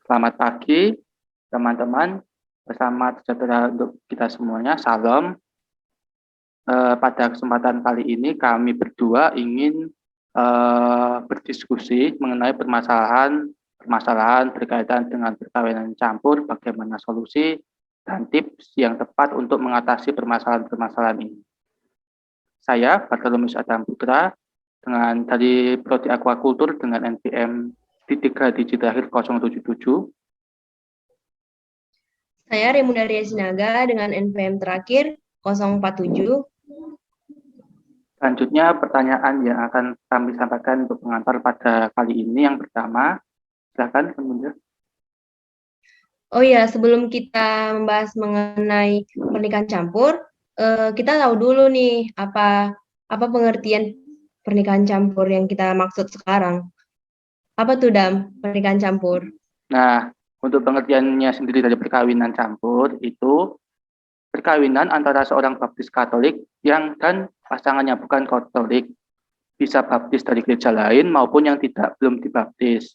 Selamat pagi, teman-teman. Bersama sejahtera untuk kita semuanya. Salam. Pada kesempatan kali ini kami berdua ingin berdiskusi mengenai permasalahan berkaitan dengan perkawinan campur, bagaimana solusi dan tips yang tepat untuk mengatasi permasalahan-permasalahan ini. Saya, Bartolomeus Adam Putra, dari Prodi Aquacultur dengan NPM di 3 digit terakhir 077. Saya Remunaria Sinaga dengan NPM terakhir 047. Selanjutnya pertanyaan yang akan kami sampaikan untuk pengantar pada kali ini. Yang pertama, silakan kemudian. Oh ya, sebelum kita membahas mengenai pernikahan campur, kita tahu dulu nih apa pengertian pernikahan campur yang kita maksud sekarang. Apa tuh, Dam, pernikahan campur? Nah, untuk pengertiannya sendiri dari perkawinan campur itu perkawinan antara seorang baptis Katolik dan pasangannya bukan Katolik, bisa baptis dari gereja lain maupun yang belum dibaptis.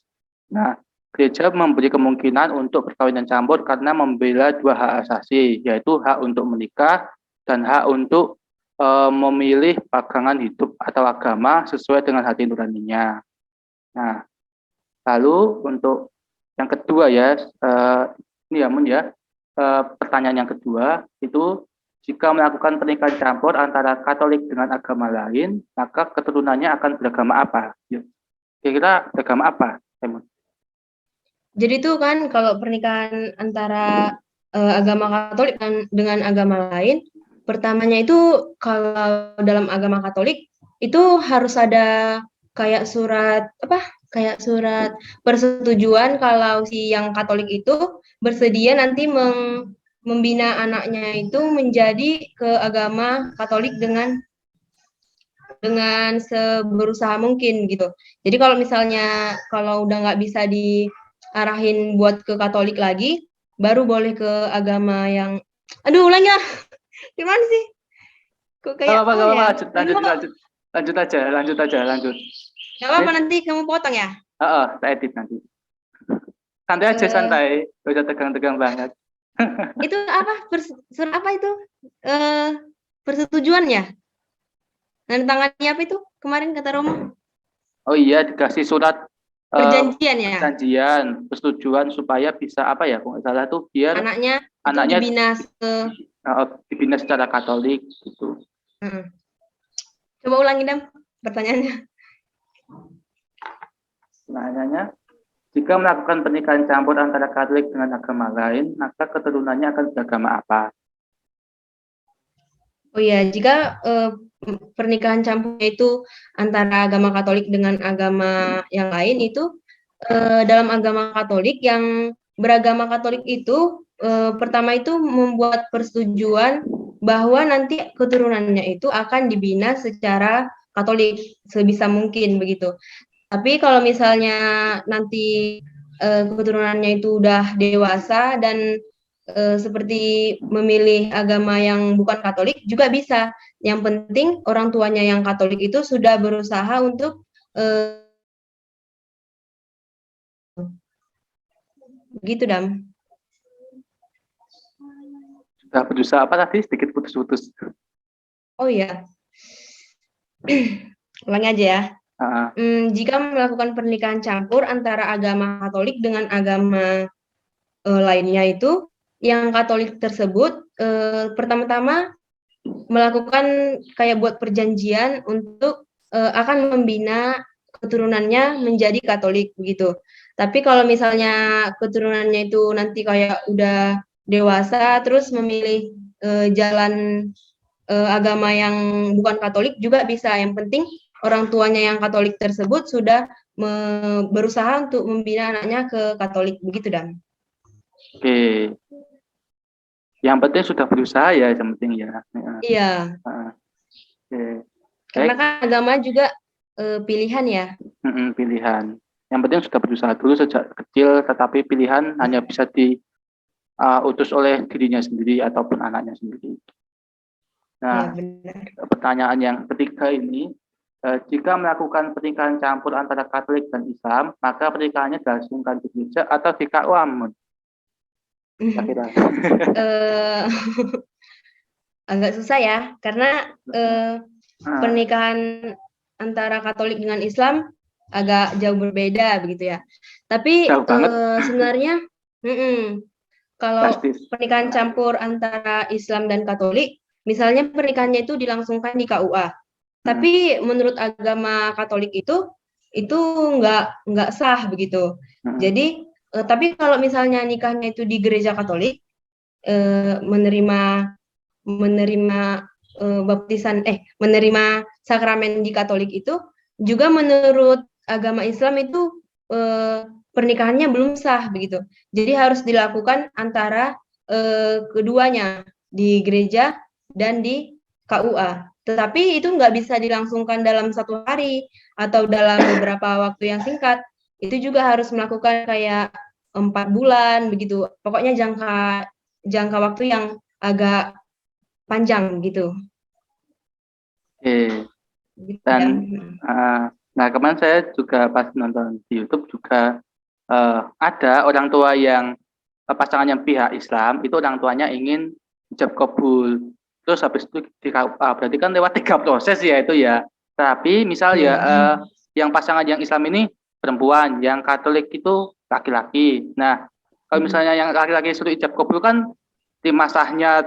Nah, gereja memberi kemungkinan untuk perkawinan campur karena membela dua hak asasi, yaitu hak untuk menikah dan hak untuk memilih pasangan hidup atau agama sesuai dengan hati nuraninya. Nah, lalu untuk yang kedua ya, pertanyaan yang kedua itu jika melakukan pernikahan campur antara Katolik dengan agama lain, maka keturunannya akan beragama apa? Kira-kira beragama apa, Simon? Jadi itu kan kalau pernikahan antara agama Katolik dengan agama lain, pertamanya itu kalau dalam agama Katolik itu harus ada kayak surat persetujuan kalau si yang Katolik itu bersedia nanti membina anaknya itu menjadi ke agama Katolik dengan seberusaha mungkin gitu. Jadi kalau misalnya kalau udah nggak bisa diarahin buat ke Katolik lagi, baru boleh ke agama yang, aduh ulangi lah, gimana sih? Kok kayak Gak apa-apa, lanjut aja. Gak apa-apa, nanti kamu potong ya? Saya edit nanti. Santai aja, santai. Gak usah tegang-tegang banget. Itu apa? Apa itu? Persetujuannya? Dan tangannya apa itu? Kemarin kata Romo? Oh iya, dikasih surat perjanjian ya? Perjanjian, persetujuan supaya bisa apa ya? Kalau nggak salah tuh biar anaknya dibina secara Katolik gitu. Coba ulangi, Dam, pertanyaannya. Pertanyaannya, jika melakukan pernikahan campur antara Katolik dengan agama lain, maka keturunannya akan beragama apa? Oh iya, jika pernikahan campur itu antara agama Katolik dengan agama yang lain itu dalam agama Katolik yang beragama Katolik itu pertama itu membuat persetujuan bahwa nanti keturunannya itu akan dibina secara Katolik sebisa mungkin begitu. Tapi kalau misalnya nanti keturunannya itu udah dewasa dan seperti memilih agama yang bukan Katolik juga bisa. Yang penting orang tuanya yang Katolik itu sudah berusaha untuk begitu, Dam. Sudah berusaha apa tadi? Sedikit putus-putus. Oh iya. Ulangi aja ya. Jika melakukan pernikahan campur antara agama Katolik dengan agama lainnya itu, yang Katolik tersebut pertama-tama melakukan kayak buat perjanjian untuk akan membina keturunannya menjadi Katolik begitu. Tapi kalau misalnya keturunannya itu nanti kayak udah dewasa terus memilih jalan agama yang bukan Katolik juga bisa. Yang penting orang tuanya yang Katolik tersebut sudah berusaha untuk membina anaknya ke Katolik begitu, Dan. Oke. Yang penting sudah berusaha ya, yang penting ya. Iya. Oke. Karena kan agama juga pilihan ya. Pilihan. Yang penting sudah berusaha dulu sejak kecil, tetapi pilihan hanya bisa diutus oleh dirinya sendiri ataupun anaknya sendiri. Nah, benar. pertanyaan yang ketiga ini, jika melakukan pernikahan campur antara Katolik dan Islam, maka pernikahannya dilangsungkan di gereja atau di KUA? Kira-kira. Agak susah ya, karena pernikahan antara Katolik dengan Islam agak jauh berbeda begitu ya. Tapi sebenarnya kalau pernikahan campur antara Islam dan Katolik, misalnya pernikahannya itu dilangsungkan di KUA. Tapi menurut agama Katolik itu nggak sah begitu. Jadi tapi kalau misalnya nikahnya itu di gereja Katolik, menerima baptisan menerima sakramen di Katolik itu juga menurut agama Islam itu pernikahannya belum sah begitu. Jadi harus dilakukan antara keduanya di gereja dan di KUA. Tetapi itu nggak bisa dilangsungkan dalam 1 hari atau dalam beberapa waktu yang singkat. Itu juga harus melakukan kayak 4 bulan begitu. Pokoknya jangka waktu yang agak panjang gitu. Oke. Dan nah kemarin saya juga pas nonton di YouTube juga ada orang tua yang pasangan yang pihak Islam itu orang tuanya ingin hijab kabul. Terus habis itu di KUA, berarti kan lewat 3 proses ya itu ya. Tapi misal ya yang pasangan yang Islam ini perempuan, yang Katolik itu laki-laki. Nah, kalau misalnya yang laki-laki suruh hijab kabul kan tim masahnya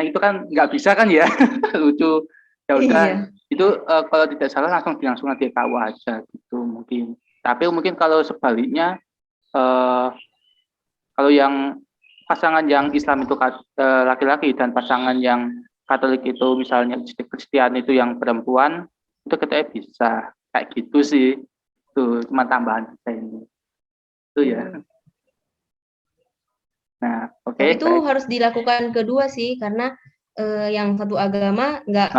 itu kan nggak bisa kan ya. Lucu. Ya udah, itu kalau tidak salah langsung di KUA aja gitu mungkin. Tapi mungkin kalau sebaliknya kalau yang pasangan yang Islam itu laki-laki dan pasangan yang Katolik itu misalnya Kristen itu yang perempuan, itu kita bisa kayak gitu sih. Itu cuma tambahan saya ini. Itu ya. Nah, oke. Itu harus dilakukan kedua sih, karena yang satu agama nggak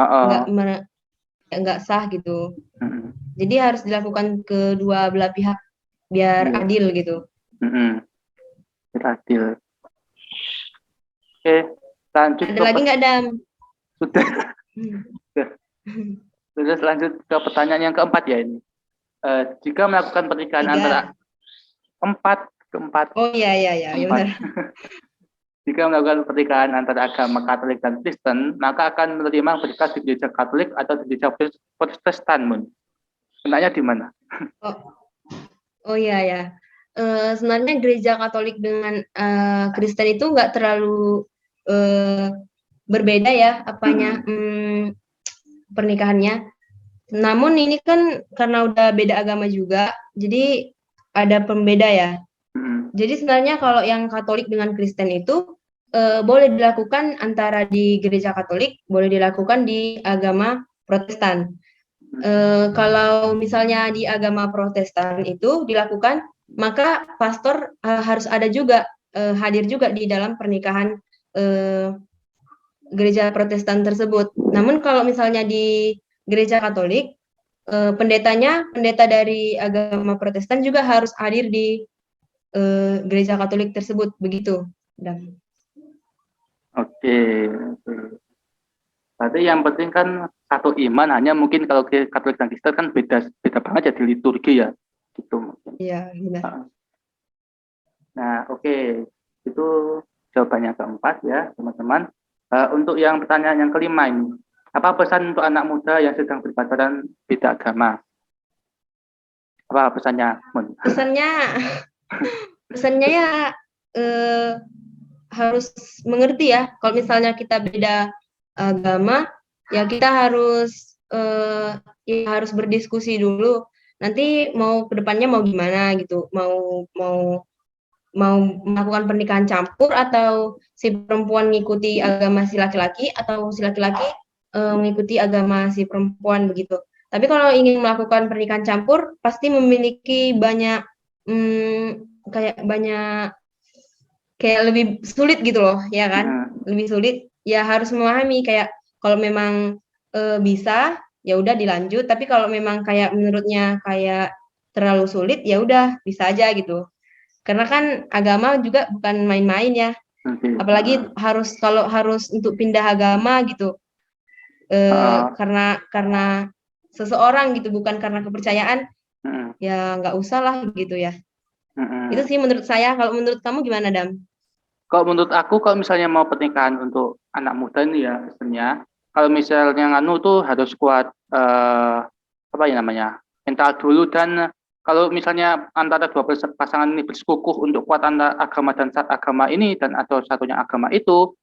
sah gitu. Jadi harus dilakukan kedua belah pihak biar adil gitu. Adil. Oke, lanjut. Ada lagi nggak, Dam? Sudah. Terus lanjut ke pertanyaan yang keempat ya ini. Jika melakukan pernikahan antara keempat. Oh iya benar. Jika melakukan pernikahan antara agama Katolik dan Kristen, maka akan menerima berkas di gereja Katolik atau di gereja Protestan, Enaknya di mana? Oh iya. Sebenarnya gereja Katolik dengan Kristen itu nggak terlalu berbeda ya pernikahannya. Namun ini kan karena udah beda agama juga, jadi ada pembeda ya. Jadi sebenarnya kalau yang Katolik dengan Kristen itu boleh dilakukan antara di gereja Katolik, boleh dilakukan di agama Protestan. Kalau misalnya di agama Protestan itu dilakukan, maka pastor harus ada juga hadir juga di dalam pernikahan gereja Protestan tersebut. Namun kalau misalnya di gereja Katolik, pendeta dari agama Protestan juga harus hadir di gereja Katolik tersebut, begitu. Oke. Berarti yang penting kan satu iman, hanya mungkin kalau Katolik dan Kristen kan beda banget ya di liturgi ya, gitu. Iya, benar. Nah, oke. Itu jawabannya keempat ya, teman-teman. Untuk yang pertanyaan yang kelima ini, apa pesan untuk anak muda yang sedang berpacaran beda agama? Apa pesannya, Mun? Pesannya ya harus mengerti ya, kalau misalnya kita beda agama, ya kita harus berdiskusi dulu. Nanti mau kedepannya mau gimana gitu, mau melakukan pernikahan campur atau si perempuan mengikuti agama si laki-laki atau si laki-laki mengikuti agama si perempuan begitu. Tapi kalau ingin melakukan pernikahan campur pasti memiliki banyak kayak lebih sulit gitu loh, ya kan? Lebih sulit. Ya harus memahami kayak kalau memang bisa ya udah dilanjut, tapi kalau memang kayak menurutnya kayak terlalu sulit, ya udah bisa aja gitu. Karena kan agama juga bukan main-main ya. Apalagi kalau harus untuk pindah agama gitu. Karena seseorang gitu, bukan karena kepercayaan, ya nggak usah lah gitu ya. Itu sih menurut saya. Kalau menurut kamu gimana, Dam? Kalau menurut aku, kalau misalnya mau pernikahan untuk anak muda ini ya, sebenarnya kalau misalnya nganu tuh harus kuat apa ya namanya, mental dulu. Dan kalau misalnya antara dua pasangan ini bersekukuh untuk kuat antara agama dan agama ini, dan atau satunya agama itu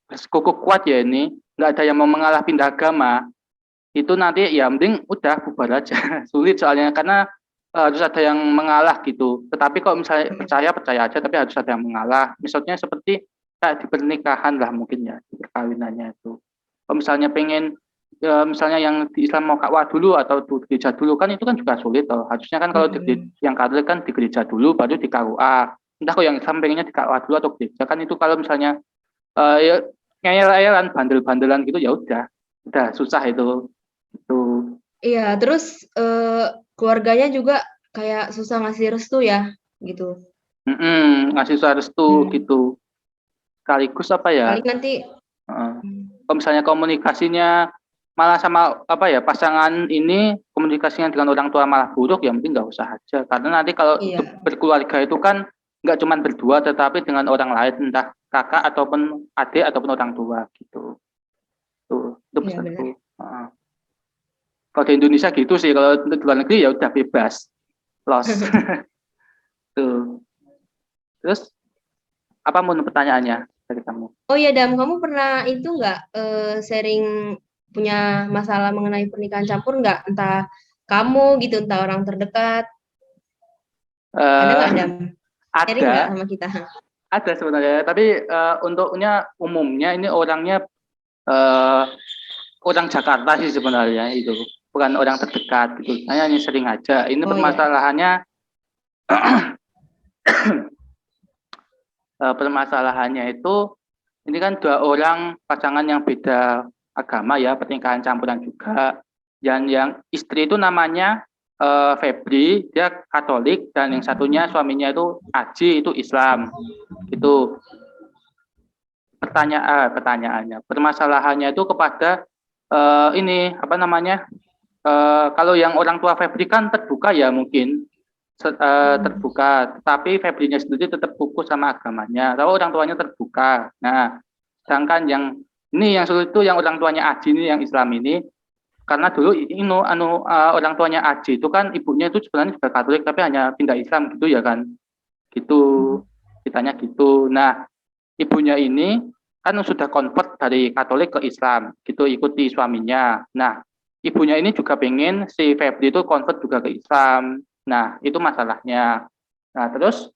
bersekukuh kuat ya, ini nggak ada yang mau mengalah pindah agama, itu nanti ya mending udah bubar aja. Sulit soalnya, karena harus ada yang mengalah gitu. Tetapi kalau misalnya percaya aja, tapi harus ada yang mengalah. Misalnya seperti kayak di pernikahan lah mungkin ya, di perkawinannya itu. Kalau misalnya pengen misalnya yang di Islam mau kawah dulu atau di gereja dulu, kan itu kan juga sulit toh. Harusnya kan kalau yang Katolik kan di gereja dulu baru di KUA. Entah kalau yang Islam pengennya di KUA dulu atau gereja, kan itu kalau misalnya ya ngeyel-ngeyelan, bandel-bandelan gitu, ya udah susah itu. Itu. Iya, terus keluarganya juga kayak susah ngasih restu ya, gitu. Ngasih restu gitu. Sekaligus apa ya? Paling nanti Kalau misalnya komunikasinya malah sama apa ya, pasangan ini komunikasinya dengan orang tua malah buruk, ya mungkin nggak usah aja. Karena nanti kalau berkeluarga itu kan nggak cuma berdua, tetapi dengan orang lain, entah kakak ataupun adik ataupun orang tua gitu. Itu pesanku. Kalau di Indonesia gitu sih. Kalau di luar negeri ya udah bebas, los. Tuh. Terus apa menurut pertanyaannya dari kamu? Oh iya, Dam, kamu pernah itu nggak sharing punya masalah mengenai pernikahan campur nggak? Entah kamu gitu, entah orang terdekat. Ada nggak, Dam? Sharing nggak sama kita? Ada sebenarnya, tapi untuknya umumnya ini orangnya orang Jakarta sih sebenarnya, itu bukan orang terdekat gitu. Hanya sering aja. Ini permasalahannya permasalahannya itu, ini kan dua orang pasangan yang beda agama ya, pernikahan campuran juga. Dan yang istri itu namanya Febri, dia Katolik, dan yang satunya suaminya itu Aji, itu Islam. Itu pertanyaannya. Permasalahannya itu kepada ini apa namanya? Kalau yang orang tua Febri kan terbuka ya, mungkin terbuka, tapi Febrinya sendiri tetap fokus sama agamanya. Tahu orang tuanya terbuka. Nah, sedangkan yang ini yang sulit itu yang orang tuanya Aji ini, yang Islam ini, karena dulu orang tuanya Aji itu kan ibunya itu sebenarnya juga Katolik, tapi hanya pindah Islam gitu ya kan, gitu ditanya gitu. Nah, ibunya ini kan sudah convert dari Katolik ke Islam, gitu, ikuti suaminya. Nah, ibunya ini juga pengen si Febri itu convert juga ke Islam. Nah, itu masalahnya. Nah, terus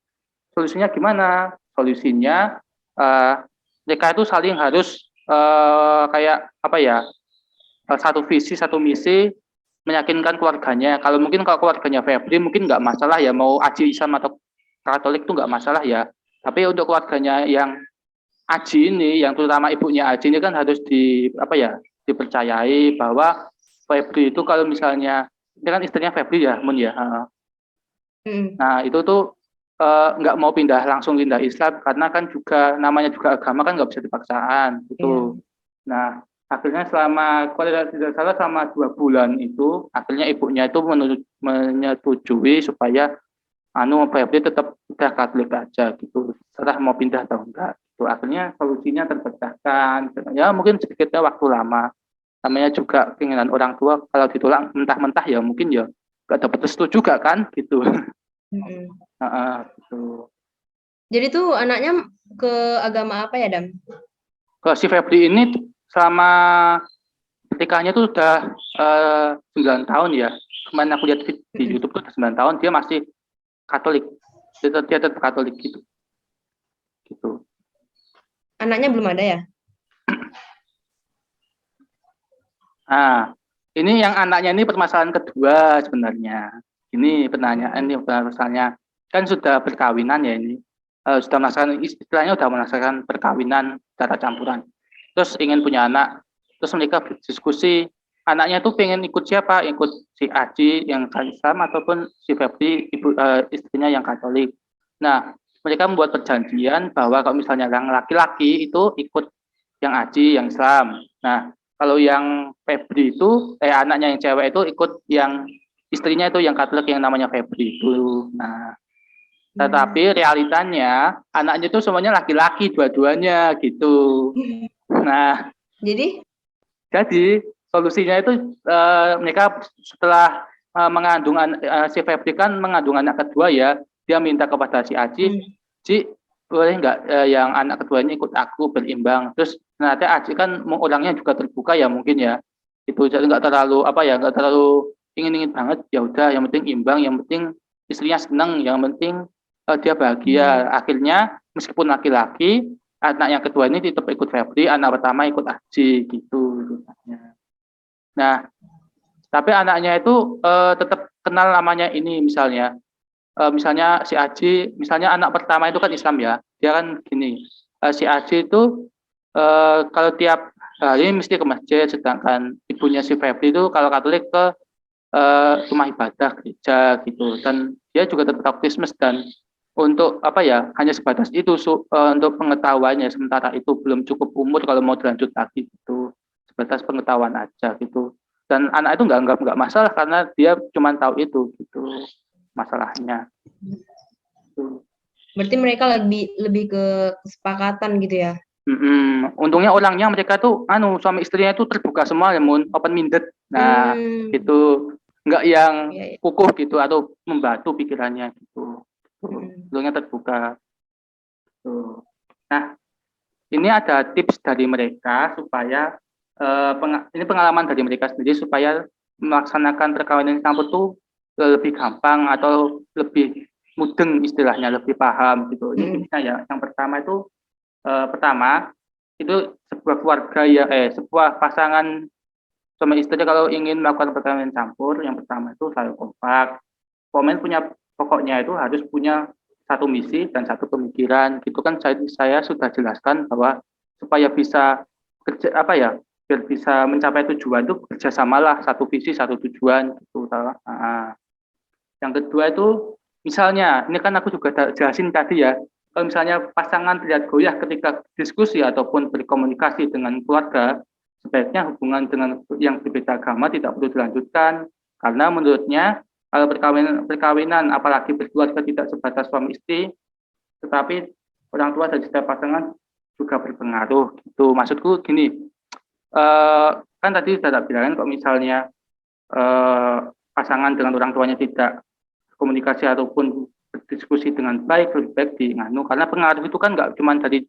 solusinya gimana? Solusinya mereka itu saling harus kayak apa ya, satu visi satu misi, meyakinkan keluarganya. Kalau keluarganya Febri mungkin nggak masalah ya, mau Aji Islam atau Katolik itu nggak masalah ya. Tapi untuk keluarganya yang Aji ini, yang terutama ibunya Aji ini kan harus dipercayai bahwa Febri itu kalau misalnya, ini kan istrinya Febri ya, Mun ya. Nah, itu tuh nggak mau langsung pindah Islam, karena kan juga namanya juga agama kan nggak bisa dipaksaan gitu. Nah, akhirnya kalau tidak salah selama 2 bulan itu, akhirnya ibunya itu menyetujui supaya Febri tetap udah Katolik aja gitu, serah mau pindah atau enggak. Itu akhirnya solusinya terpecahkan. Ya mungkin sedikitnya waktu lama. Namanya juga keinginan orang tua, kalau ditolak mentah-mentah ya mungkin ya nggak dapat restu juga kan gitu. Gitu. Jadi tuh anaknya ke agama apa ya, Dam? Kalau si Febri ini selama pernikahannya tuh udah 9 tahun ya. Kemarin aku lihat di YouTube tuh 9 tahun, dia masih Katolik. Dia tetap Katolik gitu. Anaknya belum ada ya? Nah, ini yang anaknya ini permasalahan kedua sebenarnya. Ini permasalahannya kan sudah berkawinan ya ini. Sudah melaksanakan, istilahnya sudah melaksanakan perkawinan secara campuran. Terus ingin punya anak. Terus mereka berdiskusi, anaknya tuh pengen ikut siapa, ikut si Aji yang Islam ataupun si Febri istrinya yang Katolik. Nah, mereka membuat perjanjian bahwa kalau misalnya yang laki-laki itu ikut yang Aji yang Islam. Nah, kalau yang Febri itu anaknya yang cewek itu ikut yang istrinya itu yang Katolik yang namanya Febri itu. Nah, tetapi realitanya anaknya itu semuanya laki-laki dua-duanya gitu. Nah, jadi solusinya itu mereka setelah mengandung si Febri kan mengandung anak kedua ya, dia minta kepada si Aji, Ci boleh nggak yang anak keduanya ikut aku berimbang. Terus ternyata Aji kan orangnya juga terbuka ya mungkin ya, itu jadi nggak terlalu nggak terlalu ingin banget, ya udah yang penting imbang, yang penting istrinya seneng, yang penting dia bahagia. Akhirnya meskipun laki-laki, anak yang kedua ini tetap ikut Febri, anak pertama ikut Aji gitu. Nah, tapi anaknya itu tetap kenal namanya ini misalnya. Misalnya si Aji, misalnya anak pertama itu kan Islam ya, dia kan gini, si Aji itu kalau tiap hari mesti ke masjid, sedangkan ibunya si Febri itu kalau Katolik ke rumah ibadah gereja gitu, dan dia juga tetap Christmas dan untuk hanya sebatas itu untuk pengetahuannya, sementara itu belum cukup umur kalau mau dilanjut lagi gitu, sebatas pengetahuan aja gitu, dan anak itu nggak masalah karena dia cuma tahu itu gitu masalahnya. Berarti mereka lebih ke kesepakatan gitu ya. Untungnya orangnya mereka tuh suami istrinya itu terbuka semua ya, open minded. Nah, itu nggak yang kukuh gitu atau membatu pikirannya gitu. Untungnya terbuka. Tuh. Nah, ini ada tips dari mereka supaya ini pengalaman dari mereka sendiri supaya melaksanakan perkawinan campur tuh lebih gampang atau lebih mudeng istilahnya, lebih paham gitu. Ini tipsnya ya. Yang pertama itu sebuah keluarga sebuah pasangan suami istri kalau ingin melakukan perkawinan campur, yang pertama itu selalu kompak. Pokoknya itu harus punya satu misi dan satu pemikiran. Gitu kan saya sudah jelaskan bahwa supaya bisa biar bisa mencapai tujuan itu kerjasamalah, satu visi satu tujuan gitu. Yang kedua itu misalnya ini kan aku juga jelasin tadi ya, kalau misalnya pasangan terlihat goyah ketika diskusi ataupun berkomunikasi dengan keluarga, sebaiknya hubungan dengan yang berbeda agama tidak perlu dilanjutkan karena menurutnya kalau perkawinan apalagi berkeluarga tidak sebatas suami istri, tetapi orang tua dan setiap pasangan juga berpengaruh gitu. Maksudku gini, kan tadi sudah bilang kalau misalnya pasangan dengan orang tuanya tidak komunikasi ataupun berdiskusi dengan baik, lebih baik karena pengaruh itu kan nggak cuma dari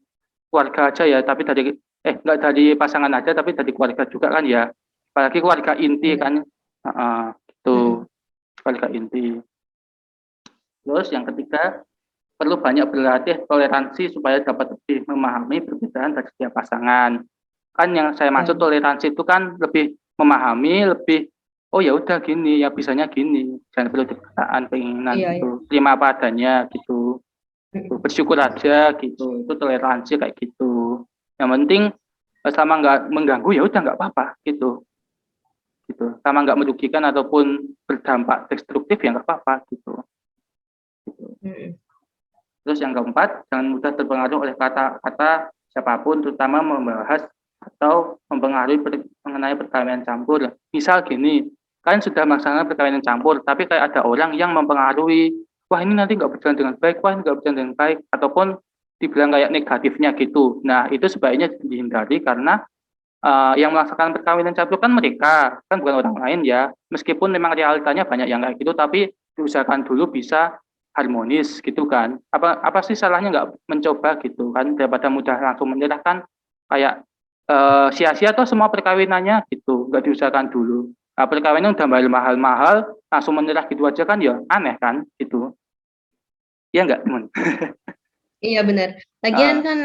keluarga aja ya, tapi dari nggak dari pasangan aja, tapi dari keluarga juga kan ya, apalagi keluarga inti kan, gitu, keluarga inti. Terus yang ketiga, perlu banyak berlatih toleransi supaya dapat lebih memahami perbedaan dari setiap pasangan. Kan yang saya maksud toleransi itu kan lebih memahami, lebih oh ya udah gini, ya bisanya gini, jangan perlu dipaksakan keinginan gitu, terima apa adanya gitu, bersyukur aja gitu, itu toleransi kayak gitu. Yang penting selama nggak mengganggu ya udah nggak apa-apa gitu, sama nggak merugikan ataupun berdampak destruktif ya nggak apa-apa gitu. Terus yang keempat, jangan mudah terpengaruh oleh kata-kata siapapun, terutama membahas atau mempengaruhi mengenai perkawinan campur. Misal gini, kalian sudah melaksanakan perkawinan campur, tapi kayak ada orang yang mempengaruhi, wah ini nanti nggak berjalan dengan baik, wah ini nggak berjalan dengan baik, ataupun dibilang kayak negatifnya gitu. Nah, itu sebaiknya dihindari karena yang melaksanakan perkawinan campur kan mereka, kan bukan orang lain ya. Meskipun memang realitanya banyak yang kayak gitu, tapi diusahakan dulu bisa harmonis gitu kan. Apa sih salahnya nggak mencoba gitu kan, daripada mudah langsung menyerahkan kayak sia-sia tuh semua perkawinannya gitu, nggak diusahakan dulu. Nah, perkawinan udah mahal-mahal, langsung menyerah gitu aja kan ya aneh kan gitu. Iya nggak, teman? Iya benar. Lagian kan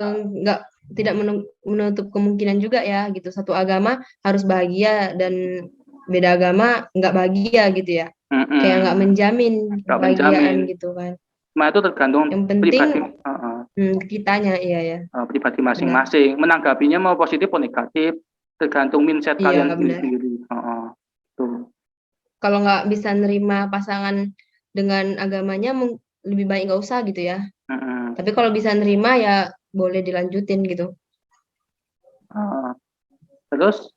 nggak tidak menutup kemungkinan juga ya gitu. Satu agama harus bahagia dan beda agama nggak bahagia gitu ya. Kayak nggak menjamin kebahagiaan gitu kan. Nah itu tergantung yang penting pribadi, kitanya, iya ya. Pribadi masing-masing. Menanggapinya mau positif atau negatif, tergantung mindset Iya, kalian benar. sendiri-sendiri. Tuh. Kalau nggak bisa nerima pasangan dengan agamanya, lebih baik nggak usah gitu ya. Mm-mm. Tapi kalau bisa nerima ya boleh dilanjutin gitu. Uh, Terus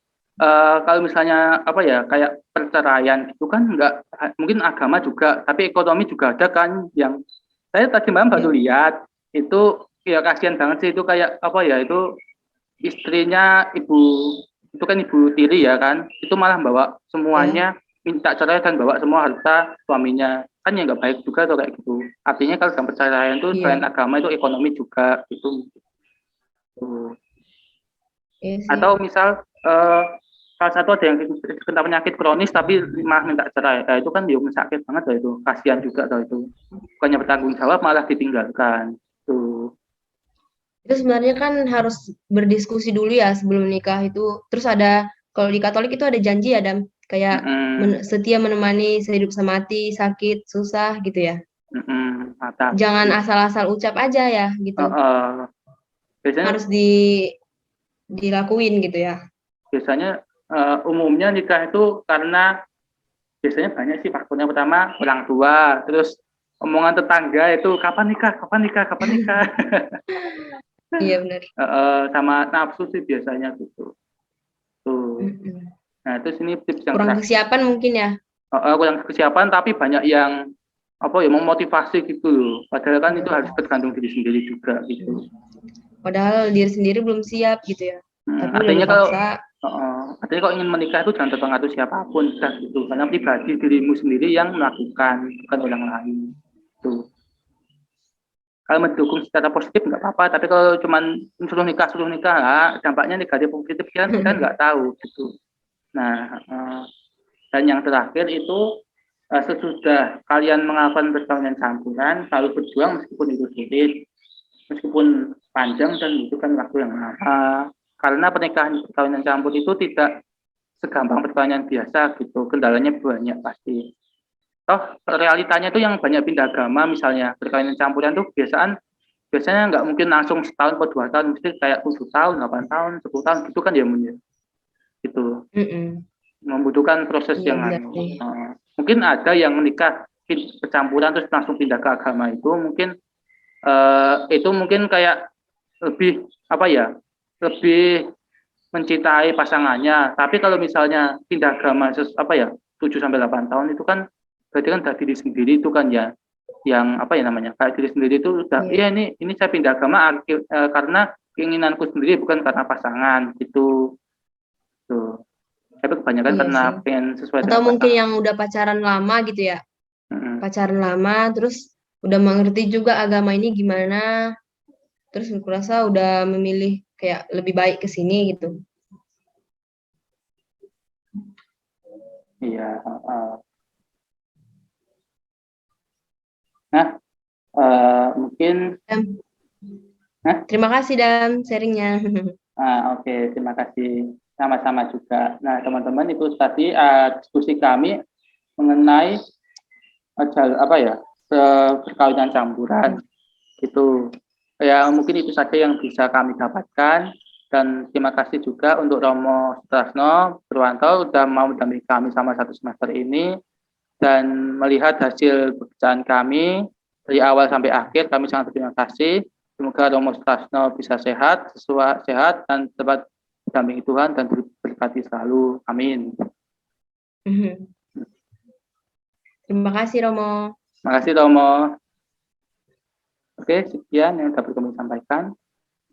kalau misalnya apa ya kayak perceraian gitu kan nggak mungkin agama juga, tapi ekonomi juga ada kan yang saya tadi malam baru Ya. lihat itu ya kasihan banget sih itu kayak apa ya itu istrinya itu kan ibu tiri ya kan itu malah bawa Ya. semuanya minta cerai dan bawa semua harta suaminya kan ya nggak baik juga tuh kayak gitu artinya kalau dalam perceraian itu selain Iya. agama itu ekonomi juga gitu. Iya sih. Atau misal salah satu ada yang kena penyakit kronis tapi malah minta cerai itu kan ya sakit banget loh itu kasihan juga loh itu bukannya bertanggung jawab malah ditinggalkan tuh. Itu sebenarnya kan harus berdiskusi dulu ya sebelum nikah itu. Terus kalau di Katolik itu ada janji ya, Dam, kayak setia menemani sehidup semati, sakit, susah gitu ya. Mantap. Jangan asal-asal ucap aja ya gitu. Biasanya Harus dilakuin gitu ya. biasanya umumnya nikah itu karena biasanya banyak sih faktornya pertama orang tua terus omongan tetangga itu kapan nikah kapan nikah kapan nikah. Iya benar. Sama nafsu sih biasanya gitu tuh. Nah terus ini tips yang Kurang terakhir kesiapan mungkin ya. kurang kesiapan tapi banyak yang apa ya memotivasi gitu loh padahal kan itu harus tergantung diri sendiri juga gitu. Padahal diri sendiri belum siap gitu ya. Tapi udah Artinya kalau dipaksa. artinya kalau ingin menikah itu jangan terpengaruh siapapun kan gitu karena pribadi dirimu sendiri yang melakukan bukan orang lain tuh. Kalau mendukung secara positif nggak apa-apa tapi kalau cuman suruh nikah lah, dampaknya negatif positif kan kita nggak tahu gitu. Nah dan yang terakhir itu sesudah kalian melakukan perkawinan campuran selalu berjuang meskipun itu sulit meskipun panjang dan membutuhkan waktu yang lama karena pernikahan perkawinan campur itu tidak segampang perkawinan biasa gitu kendalanya banyak pasti toh realitanya itu yang banyak pindah agama misalnya perkawinan campuran tuh biasanya nggak mungkin langsung setahun atau 2 tahun mesti kayak 7 tahun 8 tahun 10 tahun gitu kan ya gitu membutuhkan proses Iya yang benar sih. mungkin ada yang menikah percampuran terus langsung pindah ke agama itu mungkin kayak lebih apa ya lebih mencintai pasangannya tapi kalau misalnya pindah agama apa ya 7 sampai 8 tahun itu kan berarti kan dari diri sendiri itu kan ya yang apa ya namanya kayak diri sendiri itu udah iya ini saya pindah agama karena keinginanku sendiri bukan karena pasangan gitu tuh tapi kebanyakan Iya karena sih. pengen sesuai Atau dengan mungkin pasangan. yang udah pacaran lama gitu ya. Pacaran lama terus udah mengerti juga agama ini gimana. Terus aku rasa udah memilih kayak lebih baik ke sini gitu. Iya nah mungkin Terima kasih Dam sharingnya. Oke, terima kasih sama-sama juga. Nah, teman-teman itu tadi diskusi kami mengenai apa ya perkawinan campuran itu ya mungkin itu saja yang bisa kami dapatkan dan terima kasih juga untuk Romo Sutrasno Purwanto sudah mau mendampingi kami sama 1 semester ini dan melihat hasil pekerjaan kami dari awal sampai akhir kami sangat berterima kasih. Semoga Romo Sutrasno bisa sehat, sehat dan dapat dampingi Tuhan dan berkati selalu. Amin. Terima kasih Romo. Terima kasih Romo. Oke, sekian yang dapat kami sampaikan.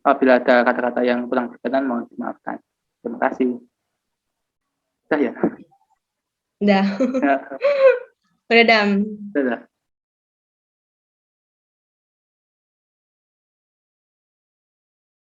Apabila ada kata-kata yang kurang berkenan, mohon dimaafkan. Terima kasih. Sudah ya? Udah. Ya. Udah Dam. Sudah.